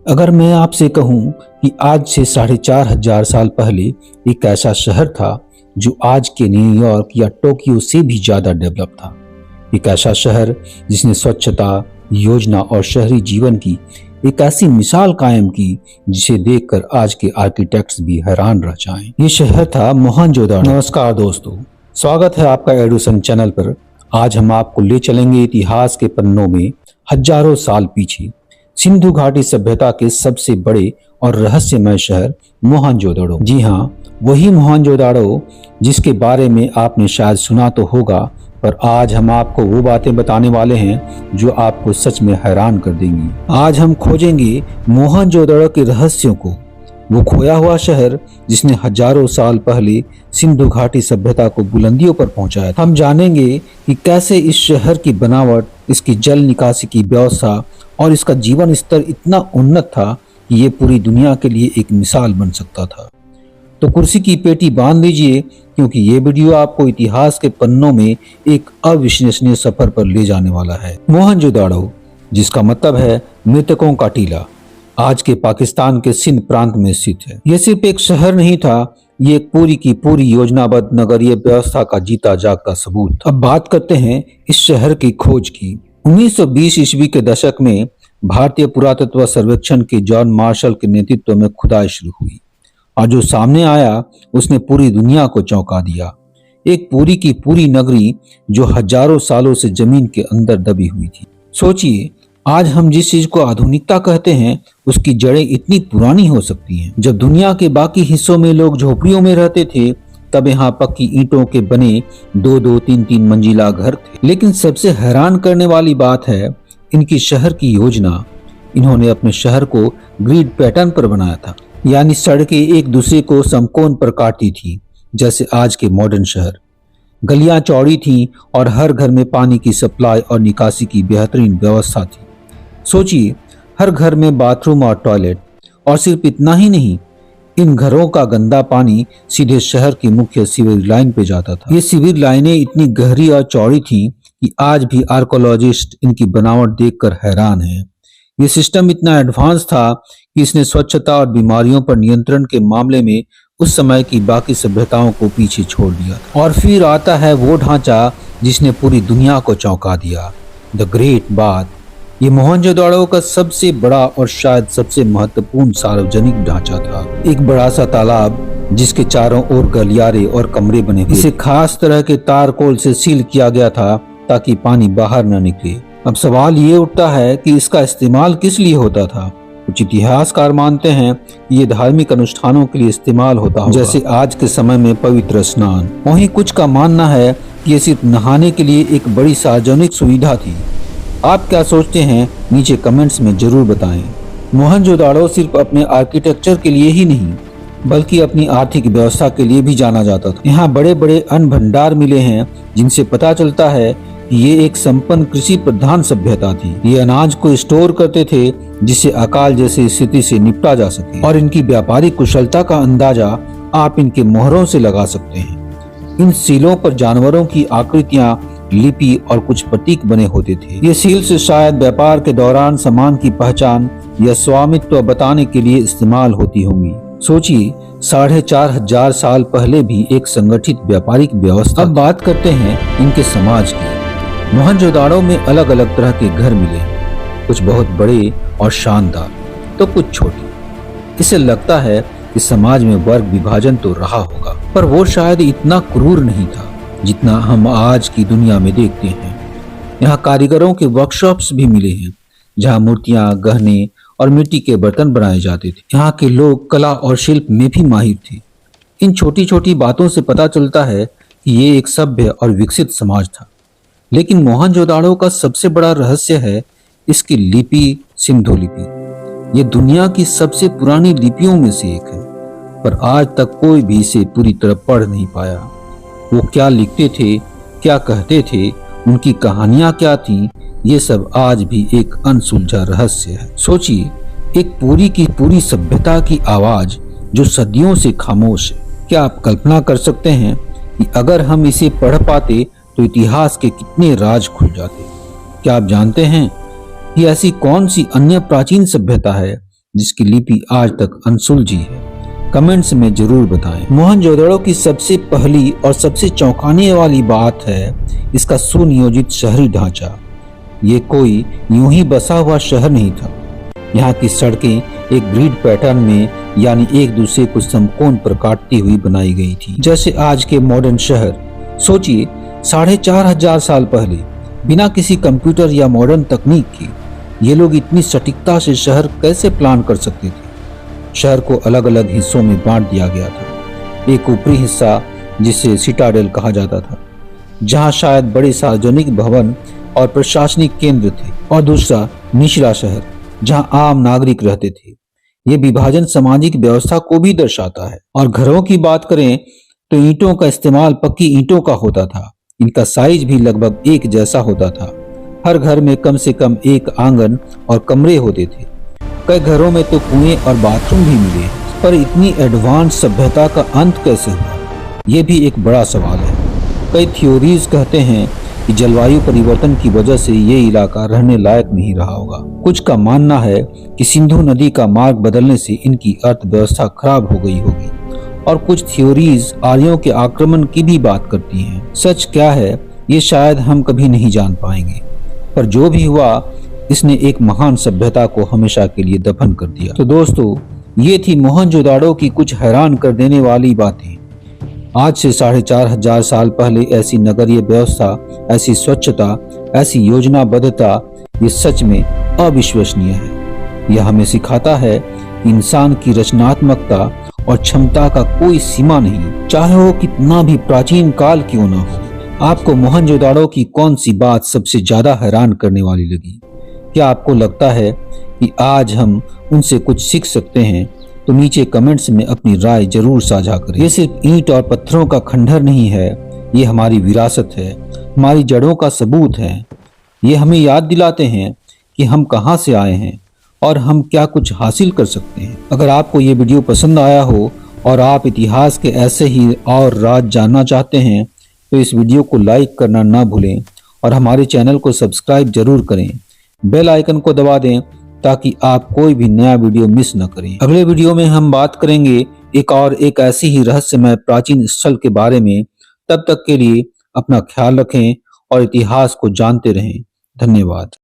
अगर मैं आपसे कहूं कि आज से 4,500 साल पहले एक ऐसा शहर था जो आज के न्यूयॉर्क या टोक्यो से भी ज्यादा डेवलप था। एक ऐसा शहर जिसने स्वच्छता, योजना और शहरी जीवन की एक ऐसी मिसाल कायम की जिसे देखकर आज के आर्किटेक्ट्स भी हैरान रह जाएं। ये शहर था मोहनजोदाड़ो। नमस्कार दोस्तों, स्वागत है आपका एडुसन चैनल पर। आज हम आपको ले चलेंगे इतिहास के पन्नों में हजारों साल पीछे, सिंधु घाटी सभ्यता के सबसे बड़े और रहस्यमय शहर मोहनजोदाड़ो। जी हाँ, वही मोहनजोदाड़ो जिसके बारे में आपने शायद सुना तो होगा, पर आज हम आपको वो बातें बताने वाले हैं जो आपको सच में हैरान कर देंगी। आज हम खोजेंगे मोहनजोदाड़ो के रहस्यों को, वो खोया हुआ शहर जिसने हजारों साल पहले सिंधु घाटी सभ्यता को बुलंदियों पर पहुंचाया था। हम जानेंगे कि कैसे इस शहर की बनावट, इसकी जल निकासी की व्यवस्था और इसका जीवन स्तर इतना उन्नत था कि ये पूरी दुनिया के लिए एक मिसाल बन सकता था। तो कुर्सी की पेटी बांध लीजिए, क्योंकि ये वीडियो आपको इतिहास के पन्नों में एक अविश्वसनीय सफर पर ले जाने वाला है। मोहनजोदाड़ो, जिसका मतलब है मृतकों का टीला, आज के पाकिस्तान के सिंध प्रांत में स्थित है। यह सिर्फ एक शहर नहीं था, ये एक पूरी की पूरी योजनाबद्ध नगरीय व्यवस्था का जीता जागता सबूत। अब बात करते हैं इस शहर की खोज की। 1920 ईस्वी के दशक में भारतीय पुरातत्व सर्वेक्षण के जॉन मार्शल के नेतृत्व में खुदाई शुरू हुई और जो सामने आया उसने पूरी दुनिया को चौंका दिया। एक पूरी की पूरी नगरी जो हजारों सालों से जमीन के अंदर दबी हुई थी। सोचिए, आज हम जिस चीज को आधुनिकता कहते हैं उसकी जड़ें इतनी पुरानी हो सकती हैं। जब दुनिया के बाकी हिस्सों में लोग झोपड़ियों में रहते थे, तब यहाँ पक्की ईंटों के बने 2-2, 3-3 मंजिला घर थे। लेकिन सबसे हैरान करने वाली बात है इनकी शहर की योजना। इन्होंने अपने शहर को ग्रिड पैटर्न पर बनाया था, यानी सड़कें एक दूसरे को समकोण पर काटती थी, जैसे आज के मॉडर्न शहर। गलियां चौड़ी थीं और हर घर में पानी की सप्लाई और निकासी की बेहतरीन व्यवस्था थी। सोचिए, हर घर में बाथरूम और टॉयलेट, और सिर्फ इतना ही नहीं, इन घरों का गंदा पानी सीधे शहर की मुख्य सीवेज लाइन पे जाता था। ये सीवेज लाइनें इतनी गहरी और चौड़ी थीं कि आज भी आर्कोलॉजिस्ट इनकी बनावट देखकर हैरान हैं। ये सिस्टम इतना एडवांस था कि इसने स्वच्छता और बीमारियों पर नियंत्रण के मामले में उस समय की बाकी सभ्यताओं को पीछे छोड़ दिया। और फिर आता है वो ढांचा जिसने पूरी दुनिया को चौंका दिया, द ग्रेट बाथ। ये मोहनजोदाड़ो का सबसे बड़ा और शायद सबसे महत्वपूर्ण सार्वजनिक ढांचा था। एक बड़ा सा तालाब जिसके चारों ओर गलियारे और कमरे बने थे। इसे खास तरह के तारकोल से सील किया गया था ताकि पानी बाहर न निकले। अब सवाल ये उठता है कि इसका इस्तेमाल किस लिए होता था। कुछ इतिहासकार मानते हैं कि ये धार्मिक अनुष्ठानों के लिए इस्तेमाल होता होगा, जैसे आज के समय में पवित्र स्नान। वहीं कुछ का मानना है कि ये सिर्फ नहाने के लिए एक बड़ी सार्वजनिक सुविधा थी। आप क्या सोचते हैं, नीचे कमेंट्स में जरूर बताएं। मोहनजोदाड़ो सिर्फ अपने आर्किटेक्चर के लिए ही नहीं, बल्कि अपनी आर्थिक व्यवस्था के लिए भी जाना जाता था। यहाँ बड़े बड़े अन्न भंडार मिले हैं जिनसे पता चलता है कि ये एक संपन्न कृषि प्रधान सभ्यता थी। ये अनाज को स्टोर करते थे जिससे अकाल जैसी स्थिति से निपटा जा सके। और इनकी व्यापारिक कुशलता का अंदाजा आप इनके मोहरों से लगा सकते हैं। इन सीलों पर जानवरों की आकृतियां, लिपि और कुछ प्रतीक बने होते थे। ये सील से शायद व्यापार के दौरान सामान की पहचान या स्वामित्व बताने के लिए इस्तेमाल होती होंगी। सोचिए, 4,500 साल पहले भी एक संगठित व्यापारिक व्यवस्था। अब बात करते हैं इनके समाज की। मोहनजोदाड़ो में अलग अलग तरह के घर मिले, कुछ बहुत बड़े और शानदार, तो कुछ छोटे। इसे लगता है कि समाज में वर्ग विभाजन तो रहा होगा, पर वो शायद इतना क्रूर नहीं था जितना हम आज की दुनिया में देखते हैं। यहाँ कारीगरों के वर्कशॉप्स भी मिले हैं, जहाँ मूर्तियां, गहने और मिट्टी के बर्तन बनाए जाते थे। यहाँ के लोग कला और शिल्प में भी माहिर थे। इन छोटी छोटी बातों से पता चलता है कि ये एक सभ्य और विकसित समाज था। लेकिन मोहनजोदाड़ो का सबसे बड़ा रहस्य है इसकी लिपि, सिंधु लिपि। ये दुनिया की सबसे पुरानी लिपियों में से एक है, पर आज तक कोई भी इसे पूरी तरह पढ़ नहीं पाया। वो क्या लिखते थे, क्या कहते थे, उनकी कहानियां क्या थीं, ये सब आज भी एक अनसुलझा रहस्य है। सोचिए, एक पूरी की पूरी सभ्यता की आवाज जो सदियों से खामोश है। क्या आप कल्पना कर सकते हैं कि अगर हम इसे पढ़ पाते तो इतिहास के कितने राज खुल जाते। क्या आप जानते हैं कि ऐसी कौन सी अन्य प्राचीन सभ्यता है जिसकी लिपि आज तक अनसुलझी है? कमेंट्स में जरूर बताएं। मोहनजोदड़ो की सबसे पहली और सबसे चौंकाने वाली बात है इसका सुनियोजित शहरी ढांचा। ये कोई यूं ही बसा हुआ शहर नहीं था। यहाँ की सड़कें एक ग्रिड पैटर्न में, यानी एक दूसरे को समकोण पर काटती हुई बनाई गई थी, जैसे आज के मॉडर्न शहर। सोचिए, 4,500 साल पहले बिना किसी कंप्यूटर या मॉडर्न तकनीक के ये लोग इतनी सटीकता से शहर कैसे प्लान कर सकते थे? शहर को अलग अलग हिस्सों में बांट दिया गया था। एक ऊपरी हिस्सा जिसे सिटाडेल कहा जाता था, जहां शायद बड़े सार्वजनिक भवन और प्रशासनिक केंद्र थे, और दूसरा निचला शहर जहां आम नागरिक रहते थे। ये विभाजन सामाजिक व्यवस्था को भी दर्शाता है। और घरों की बात करें तो ईंटों का इस्तेमाल पक्की ईंटों का होता था। इनका साइज भी लगभग एक जैसा होता था। हर घर में कम से कम एक आंगन और कमरे होते थे। कई घरों में तो कुएं और बाथरूम भी मिले। पर इतनी एडवांस सभ्यता का अंत कैसे हुआ, ये भी एक बड़ा सवाल है। कई थ्योरीज कहते हैं कि जलवायु परिवर्तन की वजह से ये इलाका रहने लायक नहीं रहा होगा। कुछ का मानना है कि सिंधु नदी का मार्ग बदलने से इनकी अर्थव्यवस्था खराब हो गई होगी, और कुछ थ्योरीज आर्यों के आक्रमण की भी बात करती हैं। सच क्या है ये शायद हम कभी नहीं जान पाएंगे, पर जो भी हुआ इसने एक महान सभ्यता को हमेशा के लिए दफन कर दिया। तो दोस्तों, ये थी मोहनजोदाड़ो की कुछ हैरान कर देने वाली बातें। आज से 4,500 साल पहले ऐसी नगरीय व्यवस्था, ऐसी स्वच्छता, ऐसी योजनाबद्धता, ये सच में अविश्वसनीय है। यह हमें सिखाता है कि इंसान की रचनात्मकता और क्षमता का कोई सीमा नहीं, चाहे वो कितना भी प्राचीन काल क्यों न हो। आपको मोहनजोदाड़ो की कौन सी बात सबसे ज्यादा हैरान करने वाली लगी? क्या आपको लगता है कि आज हम उनसे कुछ सीख सकते हैं? तो नीचे कमेंट्स में अपनी राय जरूर साझा करें। ये सिर्फ ईंट और पत्थरों का खंडहर नहीं है, ये हमारी विरासत है, हमारी जड़ों का सबूत है। ये हमें याद दिलाते हैं कि हम कहां से आए हैं और हम क्या कुछ हासिल कर सकते हैं। अगर आपको ये वीडियो पसंद आया हो और आप इतिहास के ऐसे ही और राज जानना चाहते हैं तो इस वीडियो को लाइक करना ना भूलें और हमारे चैनल को सब्सक्राइब जरूर करें। बेल आइकन को दबा दें ताकि आप कोई भी नया वीडियो मिस न करें। अगले वीडियो में हम बात करेंगे एक ऐसी ही रहस्यमय प्राचीन स्थल के बारे में। तब तक के लिए अपना ख्याल रखें और इतिहास को जानते रहें। धन्यवाद।